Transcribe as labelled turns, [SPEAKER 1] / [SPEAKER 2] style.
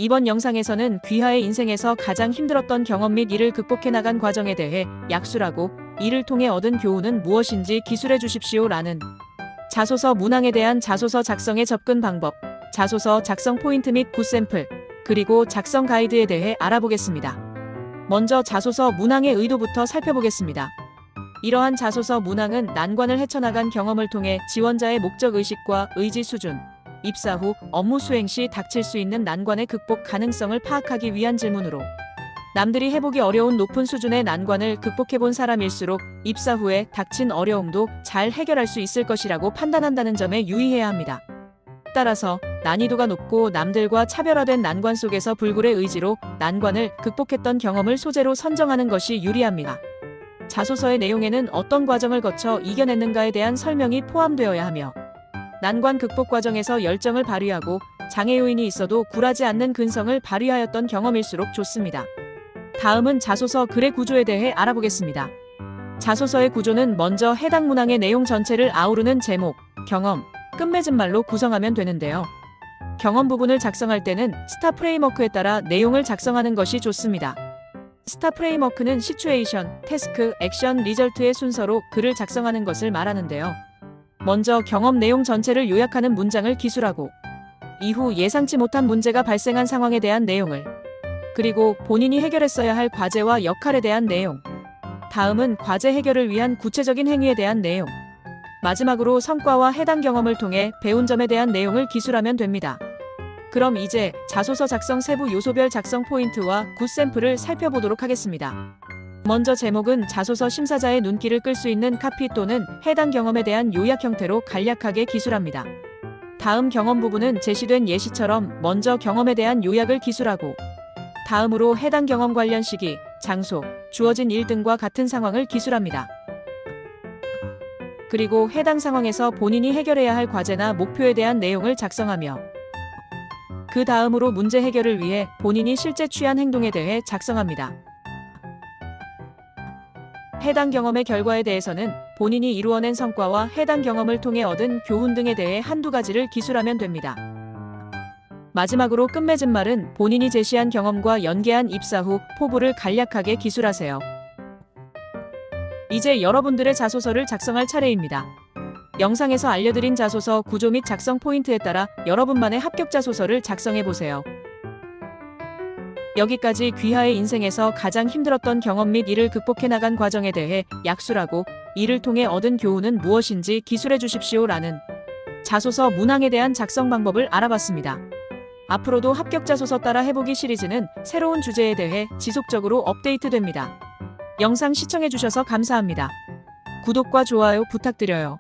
[SPEAKER 1] 이번 영상에서는 귀하의 인생에서 가장 힘들었던 경험 및 이를 극복해 나간 과정에 대해 약수라고 이를 통해 얻은 교훈은 무엇인지 기술해 주십시오 라는 자소서 문항에 대한 자소서 작성의 접근 방법, 자소서 작성 포인트 및 굿샘플, 그리고 작성 가이드에 대해 알아보겠습니다. 먼저 자소서 문항의 의도부터 살펴보겠습니다. 이러한 자소서 문항은 난관을 헤쳐나간 경험을 통해 지원자의 목적의식과 의지 수준, 입사 후 업무 수행 시 닥칠 수 있는 난관의 극복 가능성을 파악하기 위한 질문으로 남들이 해보기 어려운 높은 수준의 난관을 극복해본 사람일수록 입사 후에 닥친 어려움도 잘 해결할 수 있을 것이라고 판단한다는 점에 유의해야 합니다. 따라서 난이도가 높고 남들과 차별화된 난관 속에서 불굴의 의지로 난관을 극복했던 경험을 소재로 선정하는 것이 유리합니다. 자소서의 내용에는 어떤 과정을 거쳐 이겨냈는가에 대한 설명이 포함되어야 하며 난관 극복 과정에서 열정을 발휘하고 장애 요인이 있어도 굴하지 않는 근성을 발휘하였던 경험일수록 좋습니다. 다음은 자소서 글의 구조에 대해 알아보겠습니다. 자소서의 구조는 먼저 해당 문항의 내용 전체를 아우르는 제목, 경험, 끝맺음말로 구성하면 되는데요. 경험 부분을 작성할 때는 스타 프레임워크에 따라 내용을 작성하는 것이 좋습니다. 스타 프레임워크는 시츄에이션, 태스크, 액션, 리절트의 순서로 글을 작성하는 것을 말하는데요. 먼저 경험 내용 전체를 요약하는 문장을 기술하고 이후 예상치 못한 문제가 발생한 상황에 대한 내용을, 그리고 본인이 해결했어야 할 과제와 역할에 대한 내용, 다음은 과제 해결을 위한 구체적인 행위에 대한 내용, 마지막으로 성과와 해당 경험을 통해 배운 점에 대한 내용을 기술하면 됩니다. 그럼 이제 자소서 작성 세부 요소별 작성 포인트와 굿샘플을 살펴보도록 하겠습니다. 먼저 제목은 자소서 심사자의 눈길을 끌 수 있는 카피 또는 해당 경험에 대한 요약 형태로 간략하게 기술합니다. 다음 경험 부분은 제시된 예시처럼 먼저 경험에 대한 요약을 기술하고 다음으로 해당 경험 관련 시기, 장소, 주어진 일 등과 같은 상황을 기술합니다. 그리고 해당 상황에서 본인이 해결해야 할 과제나 목표에 대한 내용을 작성하며 그 다음으로 문제 해결을 위해 본인이 실제 취한 행동에 대해 작성합니다. 해당 경험의 결과에 대해서는 본인이 이루어낸 성과와 해당 경험을 통해 얻은 교훈 등에 대해 한두 가지를 기술하면 됩니다. 마지막으로 끝맺음말은 본인이 제시한 경험과 연계한 입사 후 포부를 간략하게 기술하세요. 이제 여러분들의 자소서를 작성할 차례입니다. 영상에서 알려드린 자소서 구조 및 작성 포인트에 따라 여러분만의 합격 자소서를 작성해보세요. 여기까지 귀하의 인생에서 가장 힘들었던 경험 및 이를 극복해 나간 과정에 대해 약수라고 이를 통해 얻은 교훈은 무엇인지 기술해 주십시오 라는 자소서 문항에 대한 작성 방법을 알아봤습니다. 앞으로도 합격 자소서 따라 해보기 시리즈는 새로운 주제에 대해 지속적으로 업데이트됩니다. 영상 시청해 주셔서 감사합니다. 구독과 좋아요 부탁드려요.